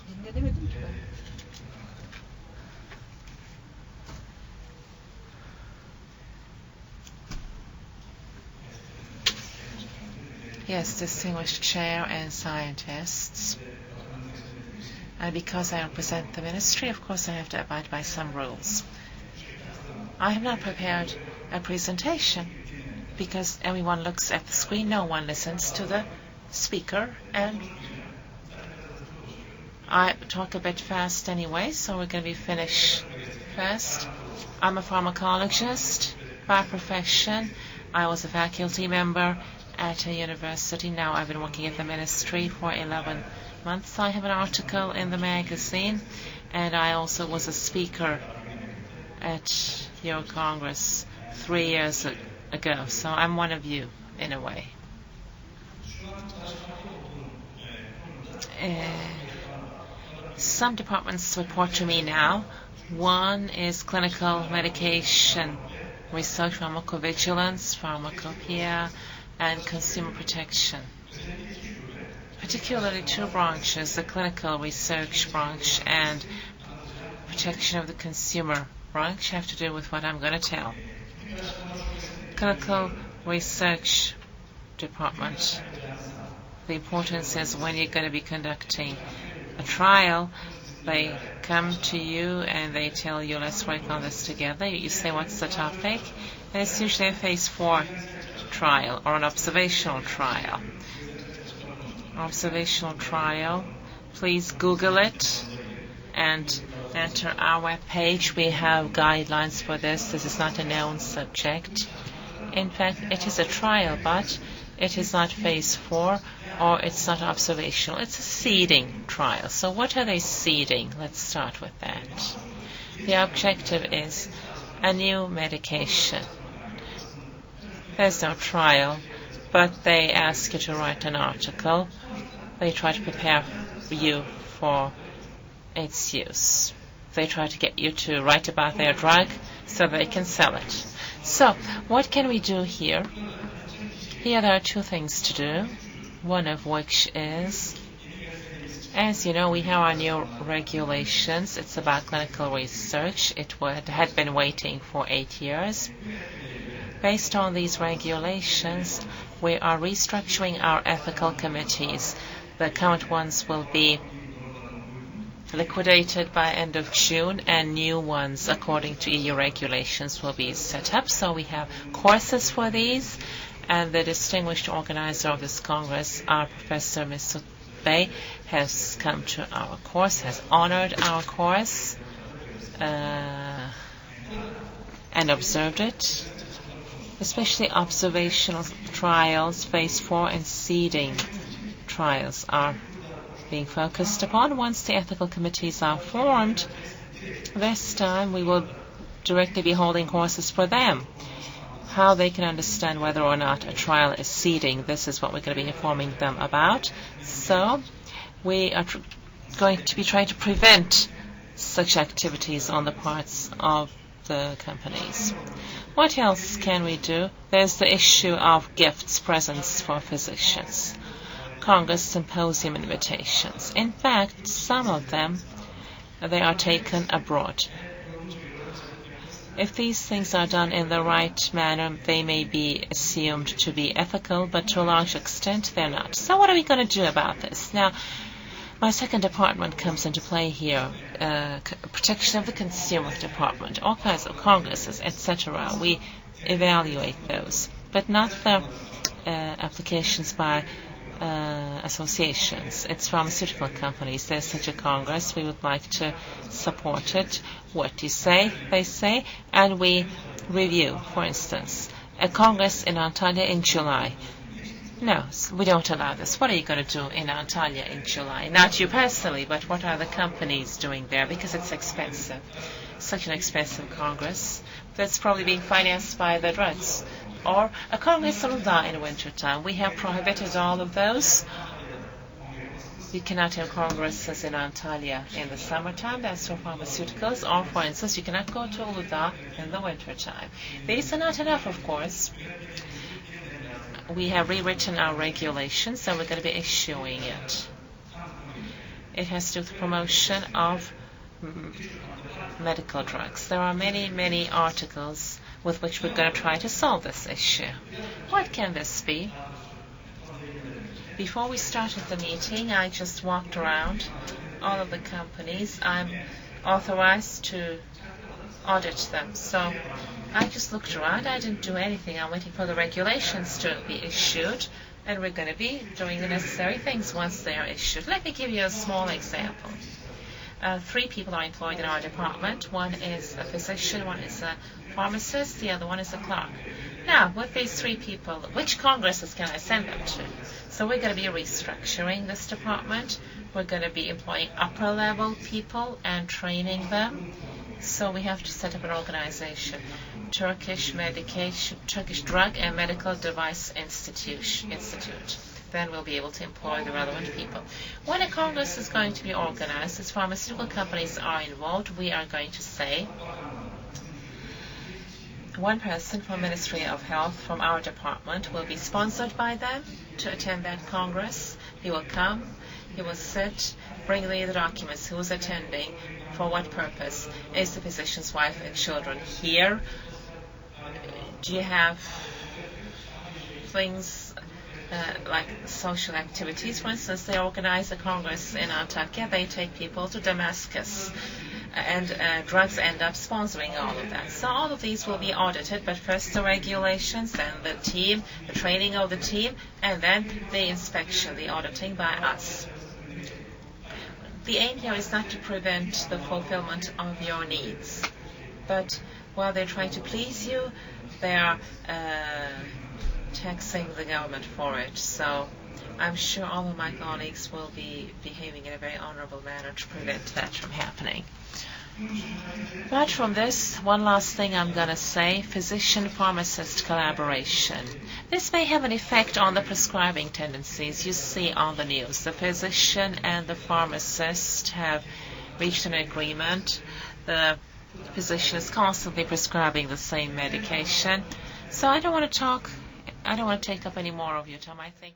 Ne demedim ki ben. Yes, distinguished chair and scientists. And because I represent the ministry, of course I have to abide by some rules. I have not prepared a presentation because everyone looks at the screen, no one listens to the speaker, and I talk a bit fast anyway, so we're going to be finished fast. I'm a pharmacologist by profession. I was a faculty member at a university. Now I've been working at the ministry for 11 months. I have an article in the magazine, and I also was a speaker at your Congress 3 years ago. So I'm one of you, in a way. Some departments report to me now. One is clinical medication research, pharmacovigilance, pharmacopoeia, and consumer protection. Particularly two branches, the clinical research branch and protection of the consumer branch, have to do with what I'm going to tell. Clinical research department. The importance is when you're going to be conducting a trial, they come to you and they tell you, let's work on this together. You say, what's the topic? And it's usually a phase 4 trial or an observational trial. Observational trial, please Google it and enter our webpage. We have guidelines for this. This is not a known subject. In fact, it is a trial, but it is not phase 4 or it's not observational. It's a seeding trial. So what are they seeding? Let's start with that. The objective is a new medication. There's no trial, but they ask you to write an article. They try to prepare you for its use. They try to get you to write about their drug so they can sell it. So, what can we do here? Here there are two things to do, one of which is, as you know, we have our new regulations. It's about clinical research. It had been waiting for 8 years. Based on these regulations, we are restructuring our ethical committees. The current ones will be liquidated by end of June, and new ones, according to EU regulations, will be set up. So we have courses for these, and the distinguished organizer of this Congress, our Professor Mr. Bey, has come to our course, has honored our course, and observed it. Especially observational trials, phase 4 and seeding trials are being focused upon. Once the ethical committees are formed, this time we will directly be holding courses for them. How they can understand whether or not a trial is seeding, this is what we're going to be informing them about. So we are going to be trying to prevent such activities on the parts of the companies. What else can we do? There's the issue of gifts, presents for physicians. Congress symposium invitations. In fact, some of them, they are taken abroad. If these things are done in the right manner, they may be assumed to be ethical, but to a large extent they're not. So what are we going to do about this? Now, my second department comes into play here, protection of the consumer department, all kinds of congresses, etc. We evaluate those, but not the applications by associations. It's pharmaceutical companies. There's such a congress. We would like to support it. What you say, they say, and we review. For instance, a congress in Antalya in July. No, we don't allow this. What are you going to do in Antalya in July? Not you personally, but what are the companies doing there? Because it's expensive. Such an expensive congress that's probably being financed by the drugs. Or a congress in Uludağ in winter time. We have prohibited all of those. You cannot have congresses in Antalya in the summertime. That's for pharmaceuticals. Or, for instance, you cannot go to Uludağ in the winter time. These are not enough, of course. We have rewritten our regulations, and we're going to be issuing it. It has to do with the promotion of medical drugs. There are many, many articles with which we're going to try to solve this issue. What can this be? Before we started the meeting, I just walked around all of the companies. I'm authorized to audit them. So I just looked around. I didn't do anything. I'm waiting for the regulations to be issued, and we're going to be doing the necessary things once they are issued. Let me give you a small example. 3 people are employed in our department. One is a physician, one is a pharmacist, the other one is a clerk. Now, with these 3 people, which congresses can I send them to? So we're going to be restructuring this department. We're going to be employing upper-level people and training them. So we have to set up an organization, Turkish Drug and Medical Device Institute. Then we'll be able to employ the relevant people. When a congress is going to be organized, as pharmaceutical companies are involved, we are going to say one person from Ministry of Health from our department will be sponsored by them to attend that congress. He will come, he will sit, bring me the documents, who's attending, for what purpose, is the physician's wife and children here? Do you have things like social activities? For instance, they organize a congress in Antakya. They take people to Damascus, and drugs end up sponsoring all of that. So all of these will be audited, but first the regulations, then the team, the training of the team, and then the inspection, the auditing by us. The aim here is not to prevent the fulfillment of your needs, but while they're trying to please you, they are taxing the government for it. So I'm sure all of my colleagues will be behaving in a very honorable manner to prevent that from happening. But from this, one last thing I'm going to say, physician-pharmacist collaboration. This may have an effect on the prescribing tendencies you see on the news. The physician and the pharmacist have reached an agreement. The physician is constantly prescribing the same medication. So I don't want to take up any more of your time. I think